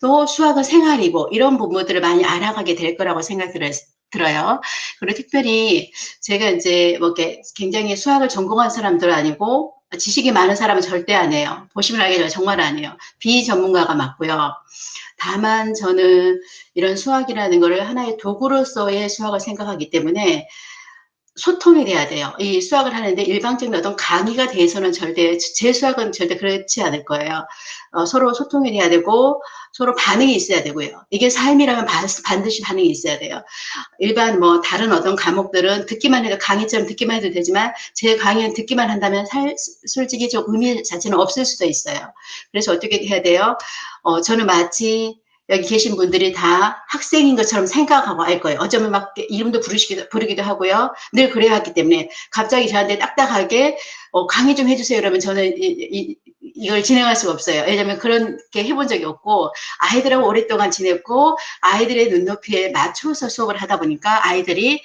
또 수학은 생활이고 이런 부분들을 많이 알아가게 될 거라고 들어요. 그리고 특별히 제가 이제 뭐 이렇게 굉장히 수학을 전공한 사람들 아니고 지식이 많은 사람은 절대 아니에요. 보시면 알겠지만 정말 아니에요. 비전문가가 맞고요. 다만 저는 이런 수학이라는 거를 하나의 도구로서의 수학을 생각하기 때문에 소통이 돼야 돼요. 이 수학을 하는데 일방적인 어떤 강의가 돼서는 절대, 제 수학은 절대 그렇지 않을 거예요. 서로 소통이 돼야 되고, 서로 반응이 있어야 되고요. 이게 삶이라면 반드시 반응이 있어야 돼요. 일반 뭐 다른 어떤 과목들은 듣기만 해도 강의처럼 듣기만 해도 되지만 제 강의는 듣기만 한다면 솔직히 좀 의미 자체는 없을 수도 있어요. 그래서 어떻게 해야 돼요? 저는 마치 여기 계신 분들이 다 학생인 것처럼 생각하고 할 거예요. 어쩌면 막 이름도 부르기도 하고요. 늘 그래야 하기 때문에 갑자기 저한테 딱딱하게 강의 좀 해주세요. 그러면 저는 이걸 진행할 수가 없어요. 왜냐하면 그렇게 해본 적이 없고 아이들하고 오랫동안 지냈고 아이들의 눈높이에 맞춰서 수업을 하다 보니까 아이들이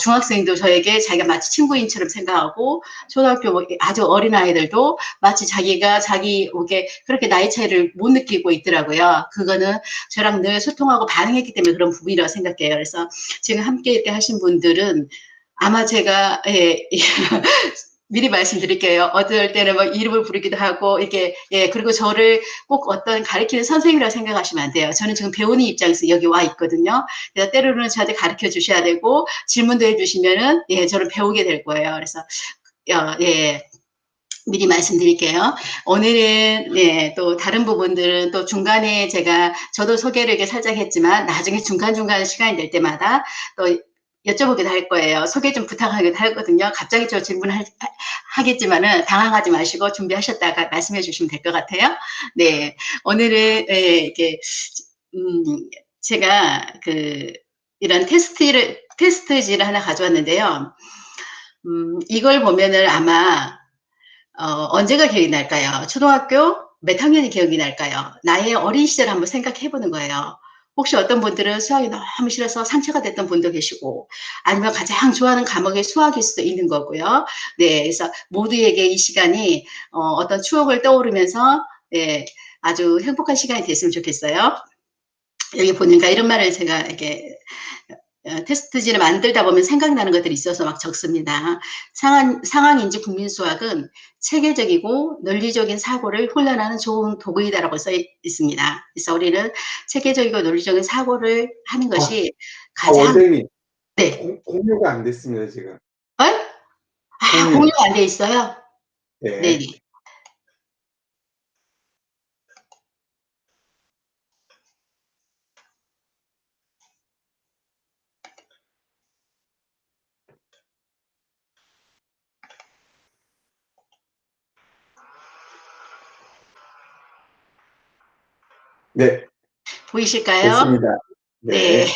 중학생도 저에게 자기가 마치 친구인처럼 생각하고 초등학교 뭐 아주 어린 아이들도 마치 자기가 자기에게 그렇게 나이 차이를 못 느끼고 있더라고요. 그거는 저랑 늘 소통하고 반응했기 때문에 그런 부분이라고 생각해요. 그래서 지금 함께 이렇게 하신 분들은 아마 제가 미리 말씀드릴게요. 어떨 때는 뭐 이름을 부르기도 하고, 이렇게, 예, 그리고 저를 꼭 어떤 가르치는 선생님이라고 생각하시면 안 돼요. 저는 지금 배우는 입장에서 여기 와 있거든요. 그래서 때로는 저한테 가르쳐 주셔야 되고, 질문도 해주시면은, 예, 저는 배우게 될 거예요. 그래서, 예, 미리 말씀드릴게요. 오늘은 예, 또 다른 부분들은 또 중간에 저도 소개를 이렇게 살짝 했지만 나중에 중간중간 시간이 될 때마다 또 여쭤보기도 할 거예요. 소개 좀 부탁하기도 하거든요. 갑자기 저 질문하겠지만은 당황하지 마시고 준비하셨다가 말씀해 주시면 될 것 같아요. 네, 오늘은 예, 이렇게 제가 이런 테스트지를 하나 가져왔는데요. 이걸 보면은 아마 언제가 기억이 날까요? 초등학교 몇 학년이 기억이 날까요? 나의 어린 시절 한번 생각해 보는 거예요. 혹시 어떤 분들은 수학이 너무 싫어서 상처가 됐던 분도 계시고, 아니면 가장 좋아하는 과목이 수학일 수도 있는 거고요. 네, 그래서 모두에게 이 시간이 어떤 추억을 떠오르면서, 네, 아주 행복한 시간이 됐으면 좋겠어요. 여기 보니까 이런 말을 제가 이렇게 테스트지를 만들다 보면 생각나는 것들이 있어서 막 적습니다. 상황인지 국민수학은 체계적이고 논리적인 사고를 훈련하는 좋은 도구이다라고 써 있습니다. 그래서 우리는 체계적이고 논리적인 사고를 하는 것이 가장, 원장님, 네. 공유가 안 됐습니다, 지금. 공유. 공유가 안 돼 있어요? 네네. 네. 네, 보이실까요? 됐습니다. 네. 네.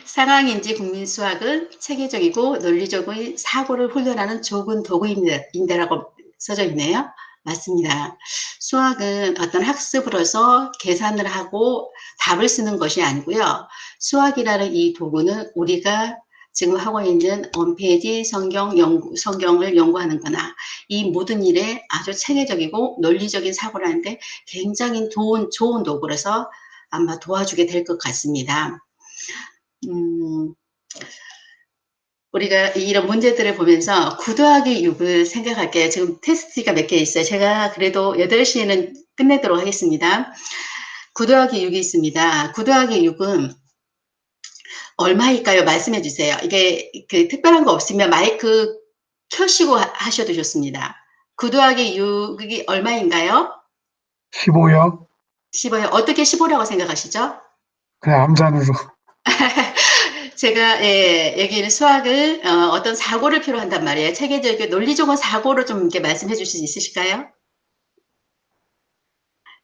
상황인지 국민수학은 체계적이고 논리적인 사고를 훈련하는 좋은 도구인데라고 써져 있네요. 맞습니다. 수학은 어떤 학습으로서 계산을 하고 답을 쓰는 것이 아니고요. 수학이라는 이 도구는 우리가 지금 하고 있는 홈페이지 성경을 연구하는 거나 이 모든 일에 아주 체계적이고 논리적인 사고를 하는데 굉장히 좋은 도구로서 아마 도와주게 될 것 같습니다. 음, 우리가 이런 문제들을 보면서 9 더하기 6을 생각할게요. 지금 테스트가 몇 개 있어요. 제가 그래도 8시에는 끝내도록 하겠습니다. 9 더하기 6이 있습니다. 9 더하기 6은 얼마일까요? 말씀해 주세요. 이게 특별한 거 없으면 마이크 켜시고 하셔도 좋습니다. 9 더하기 6이 얼마인가요? 15요? 15요. 어떻게 15라고 생각하시죠? 그냥 암산으로. 제가 예, 여기는 수학을 어떤 사고를 필요로 한단 말이에요. 체계적이고 논리적인 사고를 좀 이렇게 말씀해 주실 수 있으실까요?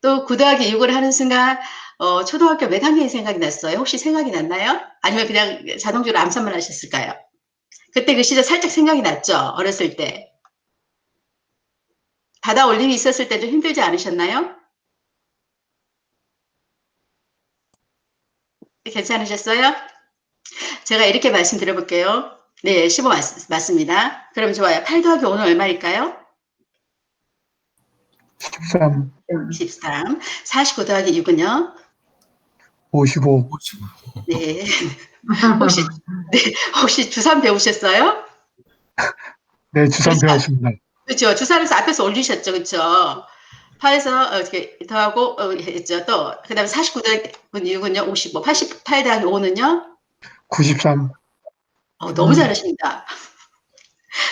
또 9 더하기 6을 하는 순간 초등학교 몇 학년이 생각이 났어요? 혹시 생각이 났나요? 아니면 그냥 자동적으로 암산만 하셨을까요? 그때 그 시절 살짝 생각이 났죠? 어렸을 때. 받아 올림이 있었을 때 좀 힘들지 않으셨나요? 괜찮으셨어요? 제가 이렇게 말씀드려 볼게요. 네, 15 맞습니다. 그럼 좋아요. 8 더하기 5는 얼마일까요? 13, 13. 49 더하기 6은요? 55. 네. 혹시, 네, 혹시 주산 배우셨어요? 네, 주산 배웠습니다. 그렇죠. 주산에서 앞에서 올리셨죠. 그렇죠. 8에서 이렇게 더하고 했죠. 또 그다음에 49 더하기 6은요? 55. 88 더하기 5는요? 93, 너무 잘하십니다.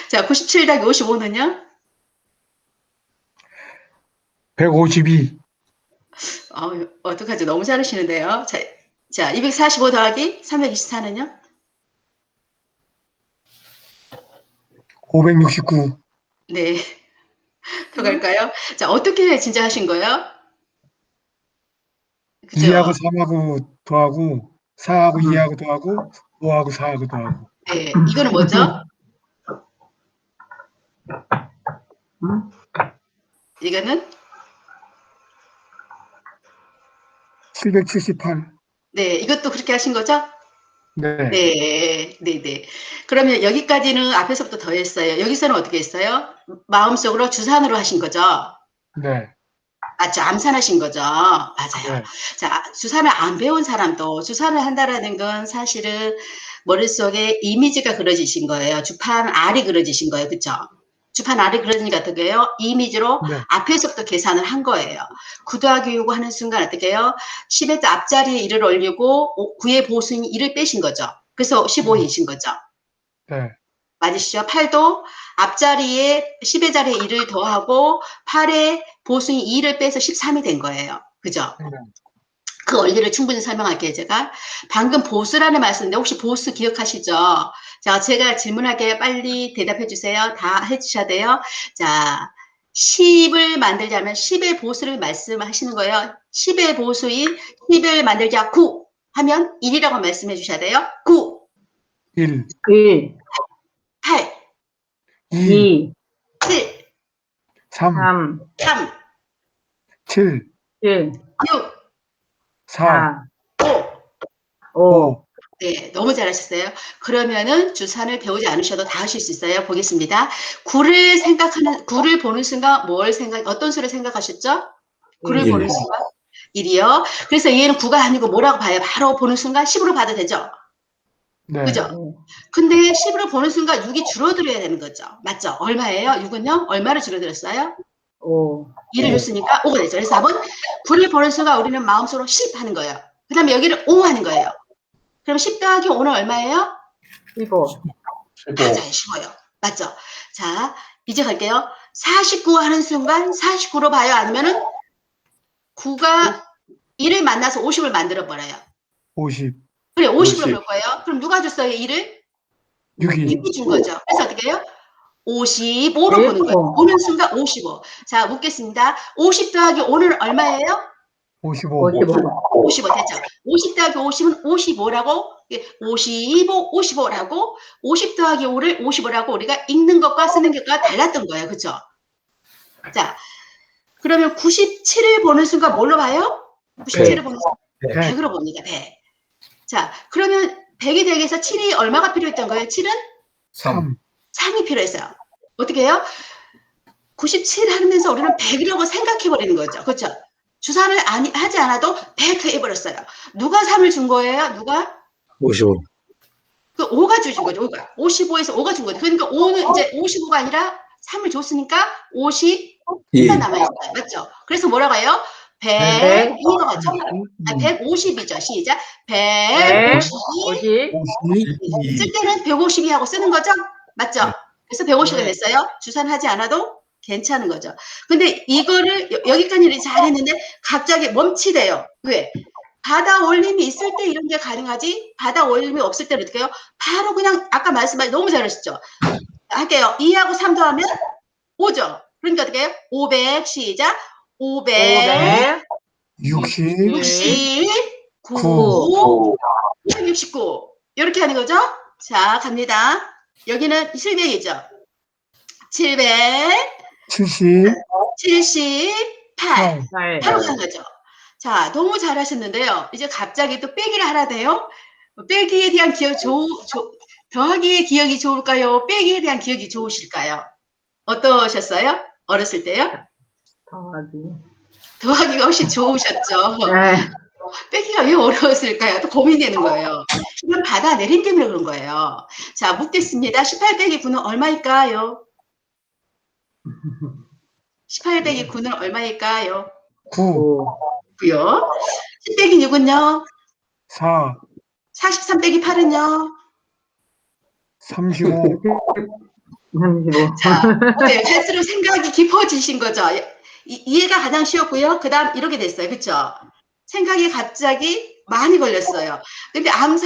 자, 97 더하기 55는요? 152, 어떡하죠? 너무 잘하시는데요. 자, 245 더하기 324는요? 569, 네. 더 갈까요? 자, 어떻게 진짜 하신 거예요? 그죠? 2하고 3하고 더하고 4하고 2하고 더하고 5하고 4하고 더하고 네. 이거는 뭐죠? 이거는 778. 네. 이것도 그렇게 하신 거죠? 네, 네. 네네. 그러면 여기까지는 앞에서부터 더 했어요. 여기서는 어떻게 했어요? 마음속으로 주산으로 하신 거죠? 네, 맞죠? 암산하신 거죠? 맞아요. 네, 자, 주산을 안 배운 사람도 주산을 한다라는 건 사실은 머릿속에 이미지가 그려지신 거예요. 주판 알이 그려지신 거예요. 그쵸? 주판 알이 그려지니까 어떻게 해요? 이미지로 네, 앞에서부터 계산을 한 거예요. 9 더하기 6 하는 순간 어떻게 해요? 10의 앞자리에 1을 올리고 9의 보수인 1을 빼신 거죠. 그래서 15이신 거죠. 네, 맞으시죠? 8도 앞자리에 10의 자리에 1을 더하고 8의 보수인 2를 빼서 13이 된 거예요. 그죠? 네. 그 원리를 충분히 설명할게요, 제가. 방금 보수라는 말씀인데 혹시 보수 기억하시죠? 자, 제가 질문할게요. 빨리 대답해 주세요. 다 해주셔야 돼요. 자, 10을 만들자면 10의 보수를 말씀하시는 거예요. 10의 보수인 10을 만들자 9 하면 1이라고 말씀해 주셔야 돼요. 9, 1, 1, 8, 2, 2, 7, 3, 3, 3, 7, 7, 6, 4, 4, 5. 5, 네, 너무 잘하셨어요. 그러면은 주산을 배우지 않으셔도 다 하실 수 있어요. 보겠습니다. 9를 보는 순간 어떤 수를 생각하셨죠? 9를 1, 보는 순간 1이요. 그래서 얘는 9가 아니고 뭐라고 봐요? 바로 보는 순간 10으로 봐도 되죠? 네, 그죠? 근데 10으로 보는 순간 6이 줄어들어야 되는 거죠. 맞죠? 얼마예요? 6은요? 얼마를 줄어들었어요? 5, 2를 줬으니까 5가 되죠. 그래서 한번 9를 보는 순간 우리는 마음속으로 10 하는 거예요. 그 다음에 여기를 5 하는 거예요. 그럼 10 더하기 5는 얼마예요? 15, 맞아요. 쉬워요. 맞죠? 자, 이제 갈게요. 49 하는 순간 49로 봐요? 아니면은 9가 1을 만나서 50을 만들어 버려요. 50, 그래, 50으로 50. 볼 거예요. 그럼 누가 줬어요? 1을? 6이, 6이 준 거죠. 그래서 어떻게 해요? 55로 보는 거예요. 보는 순간 55. 자, 묻겠습니다. 50 더하기 5는 얼마예요? 55, 55, 55 됐죠. 50 더하기 50은 55라고, 55, 55라고, 50 더하기 5를 55라고 우리가 읽는 것과 쓰는 것과 달랐던 거예요. 그쵸? 자, 그러면 97을 보는 순간 뭘로 봐요? 97을 보는 순간 100, 100으로 봅니다. 100. 자, 그러면 100이 되기 위해서 7이 얼마가 필요했던 거예요? 7은 3, 3이 필요했어요. 어떻게 해요? 97 하면서 우리는 100이라고 생각해버리는 거죠. 그렇죠? 주사를 하지 않아도 100 해버렸어요. 누가 3을 준 거예요? 누가? 55. 그 5가 주신 거죠. 5가. 55에서 5가 준 거죠. 그러니까 5는 이제 55가 아니라 3을 줬으니까 50만 남아있어요. 맞죠? 그래서 뭐라고 해요? 102가 맞죠? 150이죠. 시작. 150. 50, 50, 쓸 때는 152 하고 쓰는 거죠? 맞죠? 그래서 150이 네. 됐어요. 주산하지 않아도 괜찮은 거죠. 근데 이거를 여기까지는 잘했는데 갑자기 멈치대요. 왜? 바다 올림이 있을 때 이런 게 가능하지 바다 올림이 없을 때는 어떻게 해요? 바로 그냥 아까 말씀하신 너무 잘하셨죠? 할게요. 2하고 3 더하면 5죠. 그러니까 어떻게 해요? 500 시작. 500 60, 69 269 이렇게 하는 거죠? 자, 갑니다. 여기는 700이죠. 700 70, 78 8, 바로 간 거죠. 자, 너무 잘하셨는데요. 이제 갑자기 또 빼기를 하라 돼요. 빼기에 대한 기억 더하기의 기억이 좋을까요? 빼기에 대한 기억이 좋으실까요? 어떠셨어요? 어렸을 때요? 더하기가 훨씬 좋으셨죠. 네. 빼기가 왜 어려웠을까요? 또 고민되는 거예요. 이건 받아내림 때문에 그런 거예요. 자, 묻겠습니다. 18 빼기 9는 얼마일까요? 18 빼기 9는 얼마일까요? 9, 9요. 10 빼기 6은요? 4, 43 빼기 8은요? 35, 35. 자, 어때요? 갈수록 생각이 깊어지신 거죠? 이해가 가장 쉬웠고요. 그 다음 이렇게 됐어요. 그쵸? 생각이 갑자기 많이 걸렸어요. 근데 아마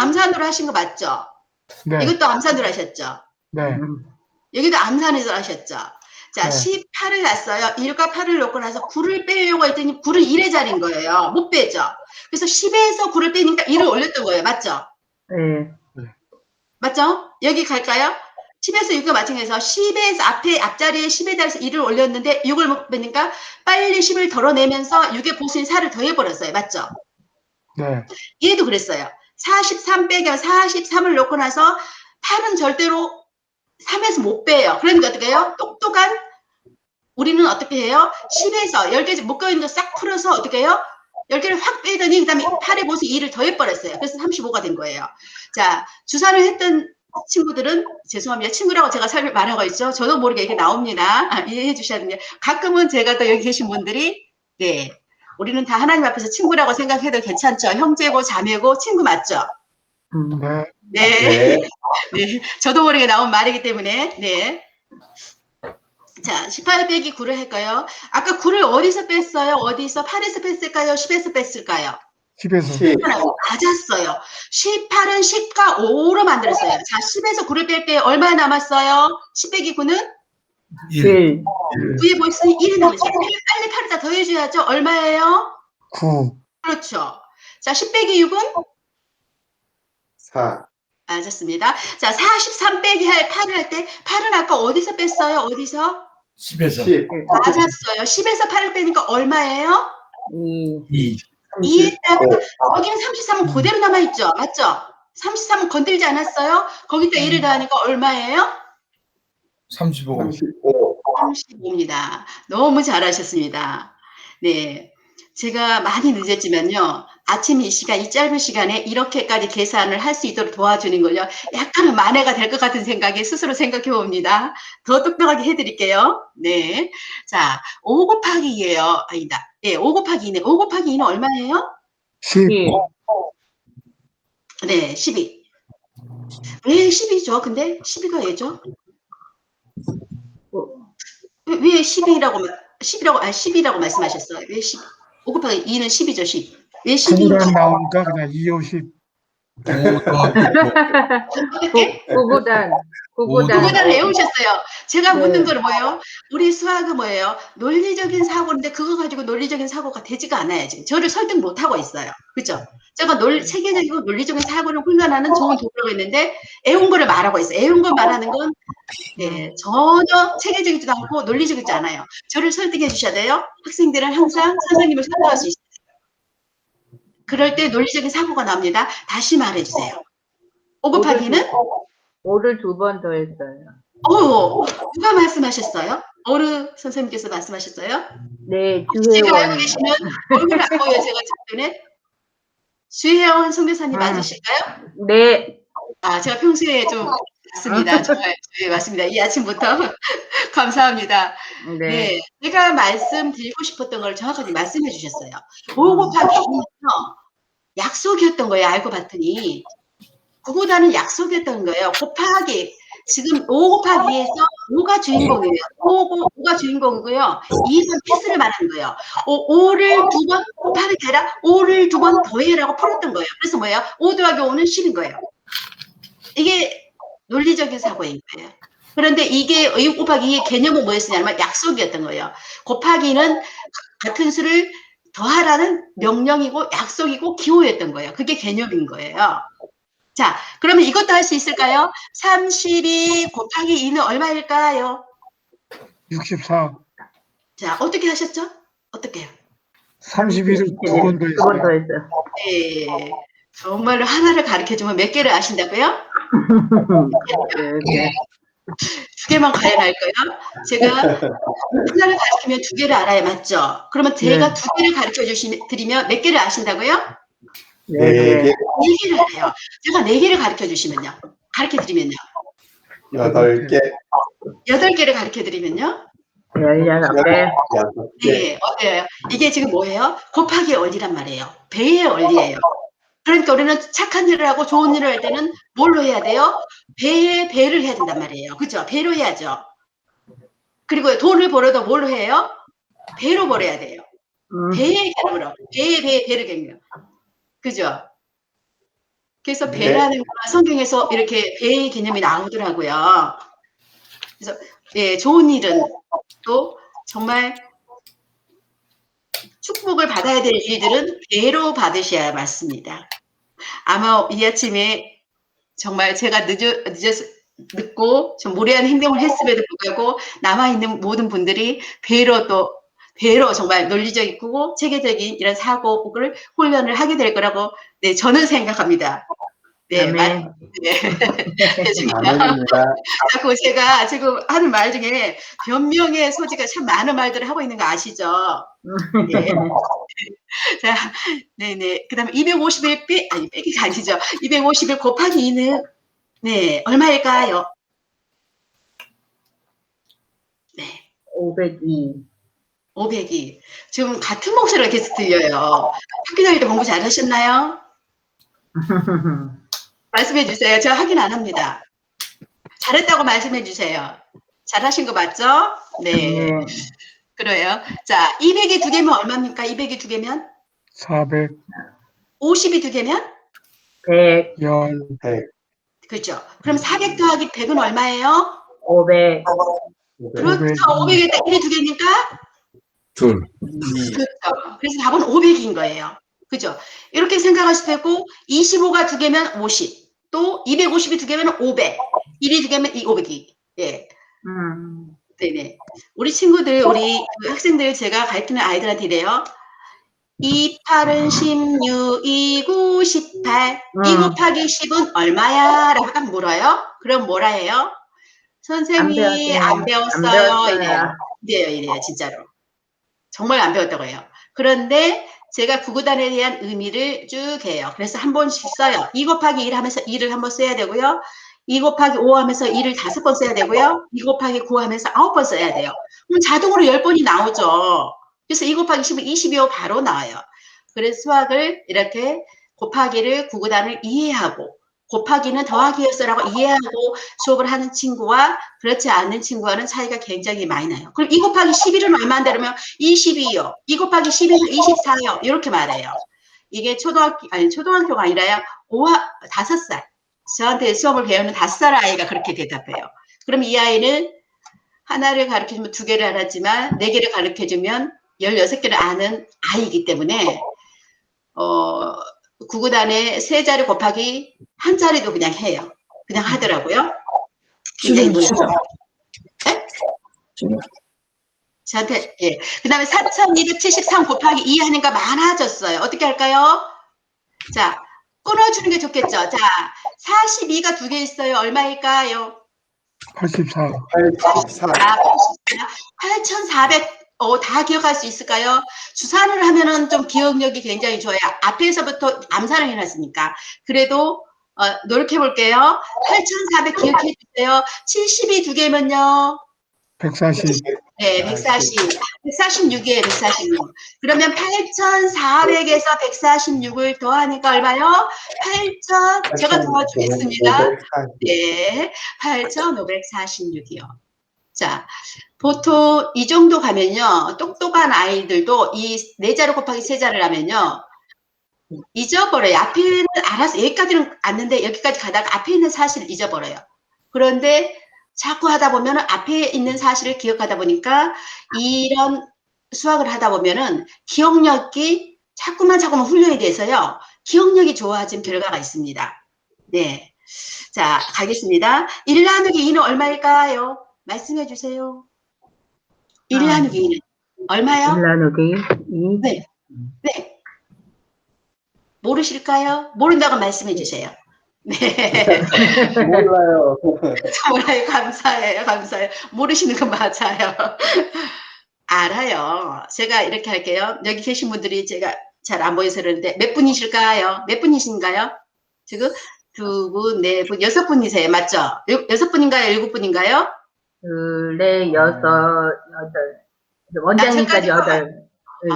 암산으로 하신 거 맞죠? 네, 이것도 암산으로 하셨죠? 네, 여기도 암산해서 하셨죠? 자, 네. 18을 놨어요. 1과 8을 놓고 나서 9를 빼려고 했더니 9는 1의 자리인 거예요. 못 빼죠? 그래서 10에서 9를 빼니까 1을 올렸던 거예요. 맞죠? 네. 맞죠? 여기 갈까요? 10에서 6과 마찬가지에서 10에서 앞자리에 10에 달해서 1을 올렸는데 6을 못 빼니까 빨리 10을 덜어내면서 6의 보수인 4를 더해버렸어요. 맞죠? 네. 얘도 그랬어요. 43 빼기 43을 놓고 나서 8은 절대로 3에서 못 빼요. 그러니까 어떻게 해요? 똑똑한 우리는 어떻게 해요? 10에서 10개 묶어있는 거 싹 풀어서 어떻게 해요? 10개를 확 빼더니 그 다음에 8의 보수 2를 더해버렸어요. 그래서 35가 된 거예요. 자, 주사를 했던 친구들은 죄송합니다. 친구라고 제가 말하고 있죠. 저도 모르게 이게 나옵니다. 이해해 주셔야 됩니다. 가끔은 제가 또 여기 계신 분들이 네, 우리는 다 하나님 앞에서 친구라고 생각해도 괜찮죠. 형제고 자매고 친구 맞죠? 네. 네. 네. 네. 저도 모르게 나온 말이기 때문에 네. 자, 18 빼기 9를 할까요? 아까 9를 어디서 뺐어요? 어디서? 8에서 뺐을까요? 10에서 뺐을까요? 10에서 10. 맞았어요. 18은 10과 5로 만들었어요. 자, 10에서 9를 뺄 때 얼마 남았어요? 10 빼기 9는? 1. 9에 보시니 1이 남았어요. 빨리 8을 다 더해줘야죠. 얼마예요? 9, 그렇죠. 자, 10 빼기 6은? 4. 맞았습니다. 자, 43 빼기 8을 할 때 8은 아까 어디서 뺐어요? 어디서? 10에서 10. 맞았어요. 10에서 8을 빼니까 얼마예요? 2. 2, 2에다가 여기는 33은 그대로 남아있죠. 맞죠? 33은 건들지 않았어요. 거기다 1을 더하니까 얼마예요? 35, 35. 35입니다. 너무 잘하셨습니다. 네. 제가 많이 늦었지만요. 아침 이 시간, 이 짧은 시간에 이렇게까지 계산을 할 수 있도록 도와주는 걸요. 약간은 만회가 될 것 같은 생각에 스스로 생각해 봅니다. 더 똑똑하게 해드릴게요. 네. 자, 5 곱하기 2예요. 아니다. 네, 5 곱하기 2네. 5 곱하기 2는 얼마예요? 10, 1. 네, 12. 왜 10이죠? 근데 12가 왜죠? 왜 10이라고 말씀하셨어요? 왜 10? 5 곱하기 2는 10이죠, 10. 왜 10인지. 9가 나오니까 그냥 2, 5, 10. 5 더하기 어떻게? 구구단. 구구단을 외우셨어요. 제가 네. 묻는 거는 뭐예요? 우리 수학은 뭐예요? 논리적인 사고인데 그거 가지고 논리적인 사고가 되지가 않아요. 지금 저를 설득 못 하고 있어요. 그죠? 제가 체계적이고 논리적인 사고를 훈련하는 좋은 도구라고 했는데 애운 거를 말하고 있어요. 애운 걸 말하는 건 네, 전혀 체계적이지도 않고 논리적이지 않아요. 저를 설득해 주셔야 돼요. 학생들은 항상 선생님을 설득할 수 있어요. 그럴 때 논리적인 사고가 나옵니다. 다시 말해 주세요. 5 곱하기는? 5를 2번 더했어요. 누가 말씀하셨어요? 어느 선생님께서 말씀하셨어요? 네, 지금 알고 주회원. 계시면 얼굴 안 보여요, 제가 주변에. 주혜원 선교사님 음. 맞으실까요? 네. 아, 제가 평소에 좀 맞습니다. 정말 네, 맞습니다. 이 아침부터 감사합니다. 네. 네, 제가 말씀드리고 싶었던 걸 정확하게 말씀해 주셨어요. 5 곱하기 2는요, 약속이었던 거예요. 알고 봤더니. 9보다는 약속이었던 거예요. 곱하기. 지금 5 곱하기 2에서 5가 주인공이에요. 5가 주인공이고요. 2는 필수를 말하는 거예요. 5를 2번 곱하기 아니라 5를 2번 더해라고 풀었던 거예요. 그래서 뭐예요? 5 더하기 5는 10인 거예요. 이게 논리적인 사고인 거예요. 그런데 이게 6 곱하기 2의 개념은 뭐였냐면 약속이었던 거예요. 곱하기는 같은 수를 더하라는 명령이고 약속이고 기호였던 거예요. 그게 개념인 거예요. 자, 그러면 이것도 할 수 있을까요? 32 곱하기 2는 얼마일까요? 64, 자, 어떻게 하셨죠? 어떻게요? 31을 2번 2번 더했어요. 더했어요. 네. 정말로 하나를 가르쳐주면 몇 개를 아신다고요? 네. 두 개만 과연할까요? 제가 하나를 가르치면 두 개를 알아야 맞죠? 그러면 제가 네. 두 개를 가르쳐 드리면 몇 개를 아신다고요? 네 네 개. 개, 4개를 알아요. 제가 4개를 가르쳐 주시면요. 가르쳐 드리면요. 8개, 8개를 가르쳐 드리면요. 16개. 6개, 네, 어때요? 이게 지금 뭐예요? 곱하기 원리란 말이에요. 배의 원리예요. 그러니까 우리는 착한 일을 하고 좋은 일을 할 때는 뭘로 해야 돼요? 배를 해야 된단 말이에요. 그죠? 배로 해야죠. 그리고 돈을 벌어도 뭘로 해요? 배로 벌어야 돼요. 배의 개념으로. 배를 개념. 그죠? 그래서 네. 배라는 건 성경에서 이렇게 배의 개념이 나오더라고요. 그래서 예, 좋은 일은 또 정말 축복을 받아야 될 일들은 배로 받으셔야 맞습니다. 아마 이 아침에 정말 제가 늦고 좀 무례한 행동을 했음에도 불구하고 남아있는 모든 분들이 배로 정말 논리적 있고 체계적인 이런 사고를 훈련을 하게 될 거라고 네, 저는 생각합니다. 네, 아멘. 네. 아멘입니다. 자꾸 제가 지금 하는 말 중에 변명의 소지가 참 많은 말들을 하고 있는 거 아시죠? 네. 자, 네네. 그 다음에 251 빼기가 아니죠. 251 곱하기 2는, 네, 얼마일까요? 네, 502. 502. 지금 같은 목소리가 계속 들려요. 학교 다닐 때 공부 잘하셨나요? 말씀해 주세요. 제가 확인 안 합니다. 잘했다고 말씀해 주세요. 잘하신 거 맞죠? 네. 네. 그래요. 자, 200이 두 개면 얼마입니까? 200이 두 개면? 400, 50이 두 개면? 100. 10, 그죠? 그럼 400 더하기 100은 얼마예요? 500. 그렇죠. 500에다 1이 두 개니까? 둘. 2, 그렇죠. 그래서 답은 500인 거예요. 그죠? 이렇게 생각할 수도 있고, 25가 두 개면 50, 또 250이 두 개면 500, 1이 두 개면 500이. 예. 네네. 우리 친구들, 우리 그 학생들 제가 가르치는 아이들한테 이래요. 2, 8은 16, 2, 9, 18. 2 곱하기 10은 얼마야? 라고 딱 물어요. 그럼 뭐라 해요? 선생님, 안 배웠어요. 이래요. 이래요, 진짜로. 정말 안 배웠다고 해요. 그런데 제가 구구단에 대한 의미를 쭉 해요. 그래서 한 번씩 써요. 2 곱하기 1 하면서 2를 한 번 써야 되고요. 2 곱하기 5 하면서 2를 5번 써야 되고요. 2 곱하기 9 하면서 9번 써야 돼요. 그럼 자동으로 10번이 나오죠. 그래서 2 곱하기 10은 22호 바로 나와요. 그래서 수학을 이렇게 곱하기를 구구단을 이해하고 곱하기는 더하기였어라고 이해하고 수업을 하는 친구와 그렇지 않는 친구와는 차이가 굉장히 많이 나요. 그럼 2 곱하기 11은 얼마인데 그러면 22요. 2 곱하기 12는 24요. 이렇게 말해요. 이게 초등학교가 아니라요. 5살. 저한테 수업을 배우는 5살 아이가 그렇게 대답해요. 그럼 이 아이는 하나를 가르쳐주면 2개를 알았지만 4개를 가르쳐주면 16개를 아는 아이이기 때문에 구구단에 3자리 곱하기 1자리도 그냥 해요. 그냥 하더라고요. 굉장히 저한테, 예. 그 다음에 4273 곱하기 2 하니까 많아졌어요. 어떻게 할까요? 자, 끊어주는 게 좋겠죠. 자, 42가 2개 있어요. 얼마일까요? 84, 84, 8,400, 다 기억할 수 있을까요? 주산을 하면은 좀 기억력이 굉장히 좋아요. 앞에서부터 암산을 해놨으니까. 그래도, 노력해 볼게요. 8,400 기억해 주세요. 70이 2개면요. 140, 네, 146이에요, 146. 그러면 8,400에서 146을 더하니까 얼마요? 8,000, 제가 도와주겠습니다. 네, 8,546이요. 자, 보통 이 정도 가면요, 똑똑한 아이들도 이 4자를 곱하기 3자를 하면요, 잊어버려요. 앞에는 알아서 여기까지는 왔는데 여기까지 가다가 앞에 있는 사실을 잊어버려요. 그런데 자꾸 하다 보면 앞에 있는 사실을 기억하다 보니까 이런 수학을 하다 보면은 기억력이 자꾸만 훈련이 돼서요. 기억력이 좋아진 결과가 있습니다. 네. 자, 가겠습니다. 1 나누기 2는 얼마일까요? 말씀해 주세요. 1 나누기 2는 얼마요? 1 나누기 2. 네. 네. 모르실까요? 모른다고 말씀해 주세요. 네. 몰라요. 정말 감사해요. 감사해요. 모르시는 거 맞아요. 알아요. 제가 이렇게 할게요. 여기 계신 분들이 제가 잘 안 보여서 그러는데 몇 분이실까요? 몇 분이신가요? 지금 두 분, 네 분, 여섯 분이세요. 맞죠? 여섯 분인가요? 일곱 분인가요? 둘, 넷, 여섯, 여덟. 원장님까지 저까지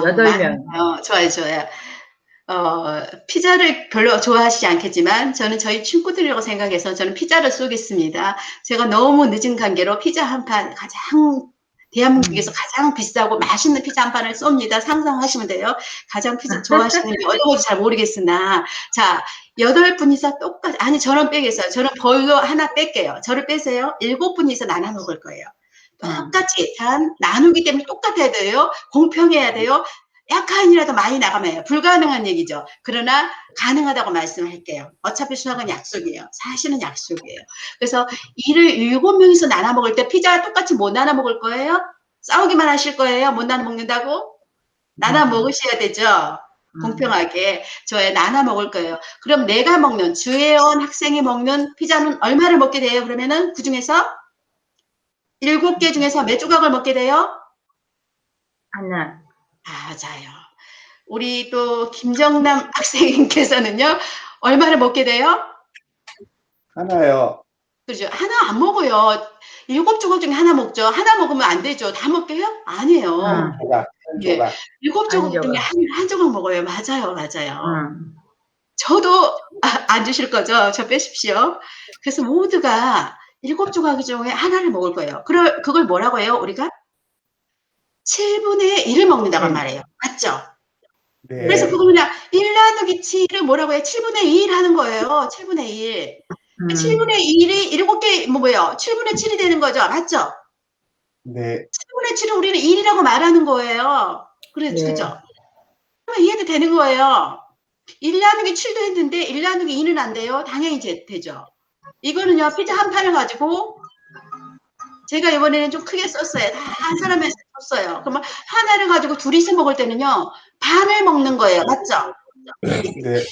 여덟 명. 좋아요, 좋아요. 피자를 별로 좋아하시지 않겠지만 저는 저희 친구들이라고 생각해서 저는 피자를 쏘겠습니다. 제가 너무 늦은 관계로 피자 한 판 대한민국에서 가장 비싸고 맛있는 피자 한 판을 쏩니다. 상상하시면 돼요. 가장 피자 좋아하시는 게 어떤 건지 잘 모르겠으나 자, 8분이서 똑같이 아니 저는 빼겠어요. 저는 벌로 하나 뺄게요. 저를 빼세요. 7분이서 나눠 먹을 거예요. 똑같이 단 나누기 때문에 똑같아야 돼요. 공평해야 돼요. 약간이라도 많이 나가면 해요. 불가능한 얘기죠. 그러나 가능하다고 말씀할게요. 어차피 수학은 약속이에요. 사실은 약속이에요. 그래서 이를 7명이서 나눠 먹을 때 피자 똑같이 못 나눠 먹을 거예요? 싸우기만 하실 거예요? 못 나눠 먹는다고? 나눠 먹으셔야 되죠. 공평하게. 저의 나눠 먹을 거예요. 그럼 내가 먹는 주혜원 학생이 먹는 피자는 얼마를 먹게 돼요? 그러면은 그 중에서 7개 중에서 몇 조각을 먹게 돼요? 하나. 맞아요. 우리 또 김정남 학생님께서는요, 얼마를 먹게 돼요? 하나요. 그죠? 하나 안 먹어요. 7조각 중에 하나 먹죠. 하나 먹으면 안 되죠. 다 먹게요? 아니에요. 조각, 한 예. 조각. 7조각 한 중에 조각. 한 조각 먹어요. 맞아요. 맞아요. 저도 안 주실 거죠? 저 빼십시오. 그래서 모두가 7조각 중에 하나를 먹을 거예요. 그걸 뭐라고 해요? 우리가 7분의 1을 먹는다고 말해요. 맞죠? 네. 그래서 그거 그냥 1 나누기 7을 뭐라고 해요? 7분의 1 하는 거예요. 7분의 1. 7분의 1이 7개, 뭐예요? 7분의 7이 되는 거죠. 맞죠? 네. 7분의 7을 우리는 1이라고 말하는 거예요. 네. 그죠? 그러면 이해도 되는 거예요. 1 나누기 7도 했는데 1 나누기 2는 안 돼요. 당연히 되죠. 이거는요, 피자 한 판을 가지고 제가 이번에는 좀 크게 썼어요. 다 한 사람에 썼어요. 그러면 하나를 가지고 둘이서 먹을 때는요, 반을 먹는 거예요. 맞죠? 네.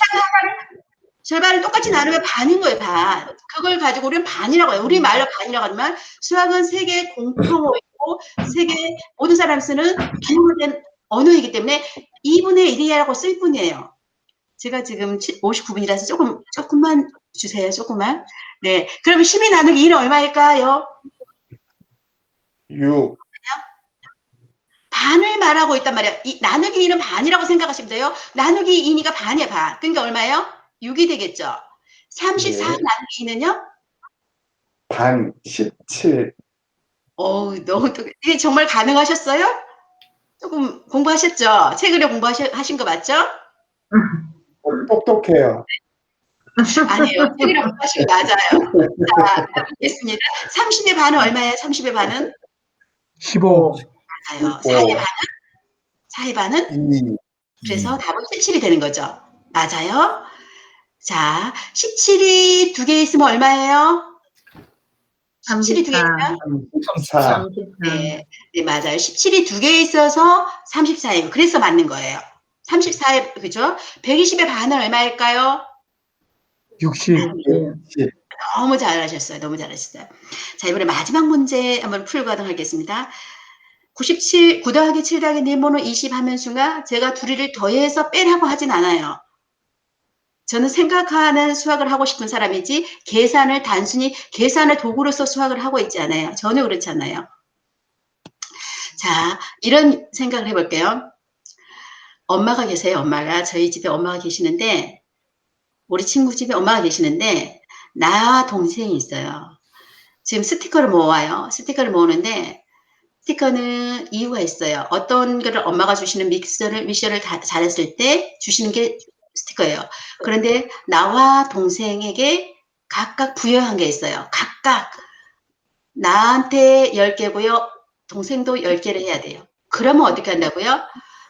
절반을 똑같이 나누면 반인 거예요, 반. 그걸 가지고 우리는 반이라고 해요. 우리 말로 반이라고 하지만 수학은 세계 공통어이고 세계 모든 사람이 쓰는 기본된 언어이기 때문에 2분의 1이라고 쓸 뿐이에요. 제가 지금 59분이라서 조금만 주세요, 조금만. 네. 그럼 12 나누기 1은 얼마일까요? 6. 반을 말하고 있단 말이에요. 나누기 2는 반이라고 생각하시면 돼요. 나누기 2니까 반이에요, 반. 그러니까 얼마예요? 6이 되겠죠. 34 네. 나누기 2는요? 반, 17. 너무 이게 정말 가능하셨어요? 조금 공부하셨죠? 책으로 공부하신 거 맞죠? 똑똑해요. 아니에요. 책으로 공부하신 거 맞아요. 자, 알겠습니다. 30의 반은 얼마예요? 30의 반은? 15. 맞아요. 5. 4의 반은? 2. 그래서 답은 17이 되는 거죠. 맞아요. 자, 17이 2개 있으면 얼마예요? 17이 2개 있으면? 34. 네, 네, 맞아요. 17이 2개 있어서 34예요. 그래서 맞는 거예요. 34에, 그죠? 120의 반은 얼마일까요? 60. 10. 너무 잘하셨어요. 너무 잘하셨어요. 자, 이번에 마지막 문제 한번 풀고 가도록 하겠습니다. 9 더하기 7 더하기 네모는 20 하면 수가 제가 둘이를 더해서 빼라고 하진 않아요. 저는 생각하는 수학을 하고 싶은 사람이지 계산을 단순히 계산의 도구로서 수학을 하고 있지 않아요. 전혀 그렇지 않아요. 자, 이런 생각을 해볼게요. 엄마가 계세요. 엄마가. 저희 집에 엄마가 계시는데 우리 친구 집에 엄마가 계시는데 나와 동생이 있어요. 지금 스티커를 모아요. 스티커를 모으는데 스티커는 이유가 있어요. 어떤 거를 엄마가 주시는 미션을 잘했을 때 주시는 게 스티커예요. 그런데 나와 동생에게 각각 부여한 게 있어요. 각각 나한테 10개고요. 동생도 10개를 해야 돼요. 그러면 어떻게 한다고요?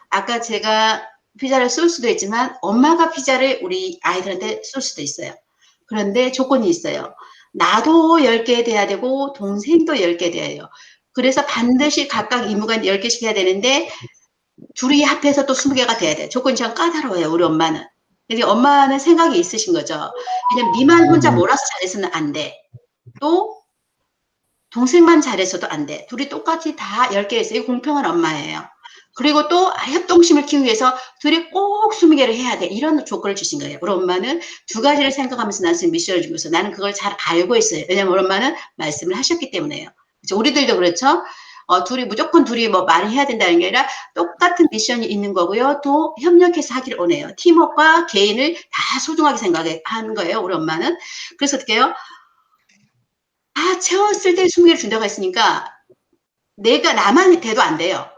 아까 제가 피자를 쏠 수도 있지만 엄마가 피자를 우리 아이들한테 쏠 수도 있어요. 그런데 조건이 있어요. 나도 10개 돼야 되고 동생도 10개 돼야 해요. 그래서 반드시 각각 이모가 10개씩 해야 되는데 둘이 합해서 또 20개가 돼야 돼요. 조건이 참 까다로워요. 우리 엄마는. 근데 엄마는 생각이 있으신 거죠. 왜냐면 니만 혼자 몰아서 잘해서는 안 돼. 또 동생만 잘해서도 안 돼. 둘이 똑같이 다 10개 했어요. 이거 공평한 엄마예요. 그리고 또 협동심을 키우기 위해서 둘이 꼭 20개를 해야 돼. 이런 조건을 주신 거예요. 우리 엄마는 두 가지를 생각하면서 나한테 미션을 주면서 나는 그걸 잘 알고 있어요. 왜냐면 우리 엄마는 말씀을 하셨기 때문에요. 그렇죠? 우리들도 그렇죠. 무조건 둘이 뭐 말을 해야 된다는 게 아니라 똑같은 미션이 있는 거고요. 또 협력해서 하기를 원해요. 팀워크와 개인을 다 소중하게 생각하는 거예요. 우리 엄마는. 그래서 어떻게 해요? 다 채웠을 때 20개를 준다고 했으니까 나만 돼도 안 돼요.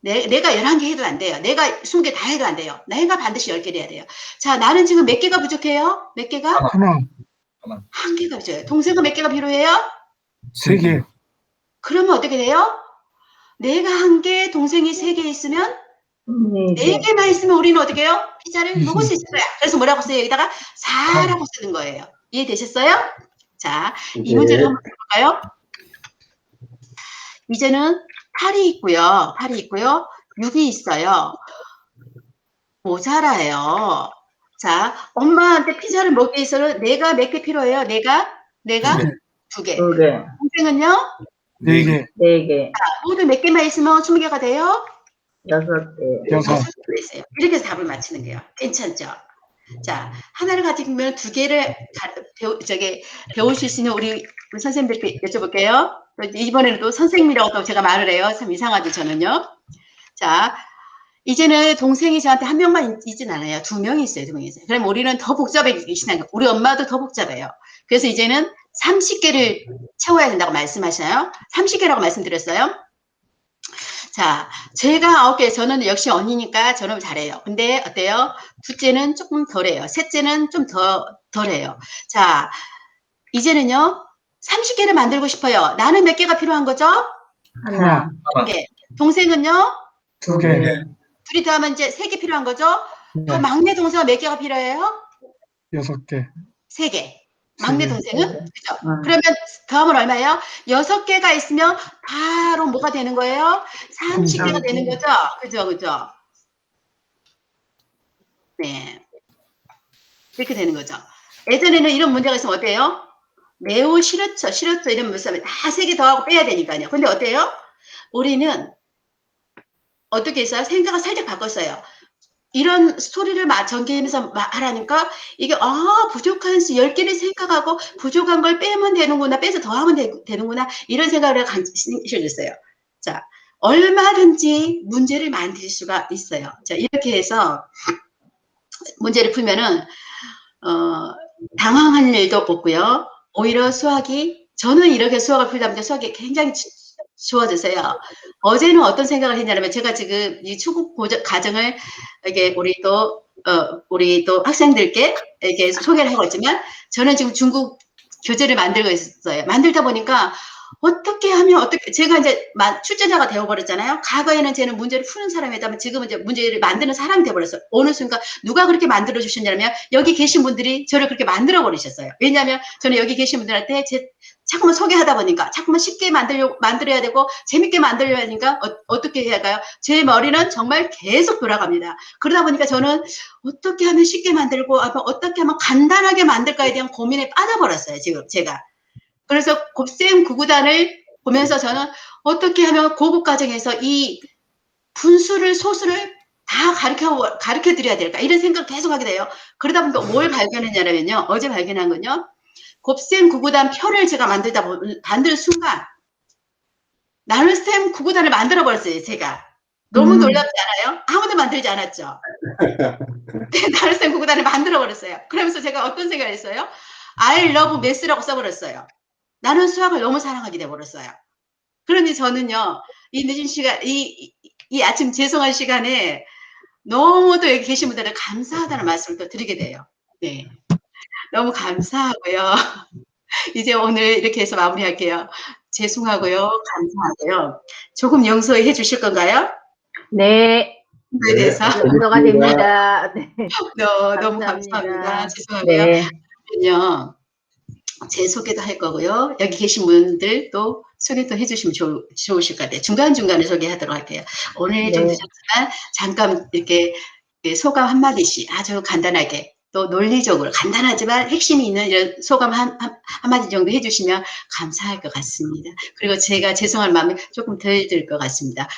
내가 11개 해도 안 돼요. 내가 20개 다 해도 안 돼요. 내가 반드시 10개를 해야 돼요. 자, 나는 지금 몇 개가 부족해요? 몇 개가? 하나, 한 개가 부족해요. 동생은 몇 개가 필요해요? 3개, 그러면 어떻게 돼요? 내가 1개, 동생이 3개 있으면 네. 4개만 있으면 우리는 어떻게 해요? 피자를 이십. 먹을 수 있을 거야. 그래서 뭐라고 써요? 여기다가 4라고 쓰는 거예요. 이해되셨어요? 자, 이 네. 문제를 한번 볼까요? 이제는 8이 있고요. 6이 있어요. 모자라요. 자, 엄마한테 피자를 먹기 위해서는 내가 몇 개 필요해요? 내가 2개. 2개, 동생은요? 4개, 4개, 모두 몇 개만 있으면 20개가 돼요? 6개, 6, 있어요. 이렇게 해서 답을 맞히는 거예요. 괜찮죠? 자, 하나를 가지면 2개를 배우실 수 있는 우리 선생님들께 여쭤볼게요. 이번에는 또 선생님이라고 또 제가 말을 해요. 참 이상하죠, 저는요. 자, 이제는 동생이 저한테 한 명만 있진 않아요. 2명이 있어요, 2명이 있어요. 그럼 우리는 더 복잡해지시는 거예요. 우리 엄마도 더 복잡해요. 그래서 이제는 30개를 채워야 된다고 말씀하셔요. 30개라고 말씀드렸어요. 자, 제가 9개, 저는 역시 언니니까 저는 잘해요. 근데 어때요? 둘째는 조금 덜해요. 셋째는 좀 덜해요. 자, 이제는요, 30개를 만들고 싶어요. 나는 몇 개가 필요한 거죠? 하나, 1개. 동생은요? 2개, 둘이 더하면 이제 3개 필요한 거죠? 네. 그럼 막내 동생은 몇 개가 필요해요? 6개, 3개. 막내 3개. 동생은? 네. 그죠? 응. 그러면 더하면 얼마예요? 6개가 있으면 바로 뭐가 되는 거예요? 30개가 되는 거죠? 그죠? 네. 이렇게 되는 거죠. 예전에는 이런 문제가 있으면 어때요? 매우 싫었죠. 이런 모습을 다 3개 더하고 빼야 되니까요. 근데 어때요? 우리는 어떻게 했어요? 생각을 살짝 바꿨어요. 이런 스토리를 전개하면서 말하니까 이게 부족한 수 10개를 생각하고 부족한 걸 빼면 되는구나. 빼서 더하면 되는구나. 이런 생각을 가지셨어요. 자, 얼마든지 문제를 만들 수가 있어요. 자, 이렇게 해서 문제를 풀면은 당황할 일도 없고요. 오히려 저는 이렇게 수학을 풀다 보니까 수학이 굉장히 좋아지세요. 어제는 어떤 생각을 했냐면 제가 지금 이 초급 과정을 이게 우리 또 학생들께 이렇게 소개를 하고 있지만 저는 지금 중국 교재를 만들고 있었어요. 만들다 보니까 어떻게 하면 제가 이제 출제자가 되어버렸잖아요. 과거에는 쟤는 문제를 푸는 사람이었다면 지금은 이제 문제를 만드는 사람이 되어버렸어요. 어느 순간 누가 그렇게 만들어 주셨냐면 여기 계신 분들이 저를 그렇게 만들어 버리셨어요. 왜냐하면 저는 여기 계신 분들한테 자꾸만 소개하다 보니까 자꾸만 쉽게 만들어야 되고 재밌게 만들어야 하니까 어떻게 해야 할까요? 제 머리는 정말 계속 돌아갑니다. 그러다 보니까 저는 어떻게 하면 쉽게 만들고 어떻게 하면 간단하게 만들까에 대한 고민에 빠져버렸어요. 지금 제가. 그래서 곱셈 구구단을 보면서 저는 어떻게 하면 고급 과정에서 이 분수를 소수를 다 가르쳐 드려야 될까 이런 생각을 계속 하게 돼요. 그러다 보니까 뭘 발견했냐면요. 어제 발견한 건요. 곱셈 구구단 표를 제가 만들 순간 나눗셈 구구단을 만들어 버렸어요. 제가. 너무 놀랍지 않아요? 아무도 만들지 않았죠. 나눗셈 구구단을 만들어 버렸어요. 그러면서 제가 어떤 생각을 했어요? I love math라고 써버렸어요. 나는 수학을 너무 사랑하게 돼버렸어요. 그러니 저는요, 이 늦은 시간, 이 아침 죄송한 시간에 너무도 여기 계신 분들은 감사하다는 말씀을 또 드리게 돼요. 네. 너무 감사하고요. 이제 오늘 이렇게 해서 마무리할게요. 죄송하고요. 감사하고요. 조금 용서해 주실 건가요? 네, 그에 대해서 용서가 됩니다. 네, 너무 감사합니다. 죄송하고요. 네, 그럼요. 제 소개도 할 거고요. 여기 계신 분들 또 소개도 해주시면 좋으실 것 같아요. 중간중간에 소개하도록 할게요. 오늘 좀 네. 늦었지만 잠깐 이렇게 소감 한마디씩 아주 간단하게 또 논리적으로 간단하지만 핵심이 있는 이런 소감 한마디 정도 해주시면 감사할 것 같습니다. 그리고 제가 죄송한 마음이 조금 덜 들 것 같습니다.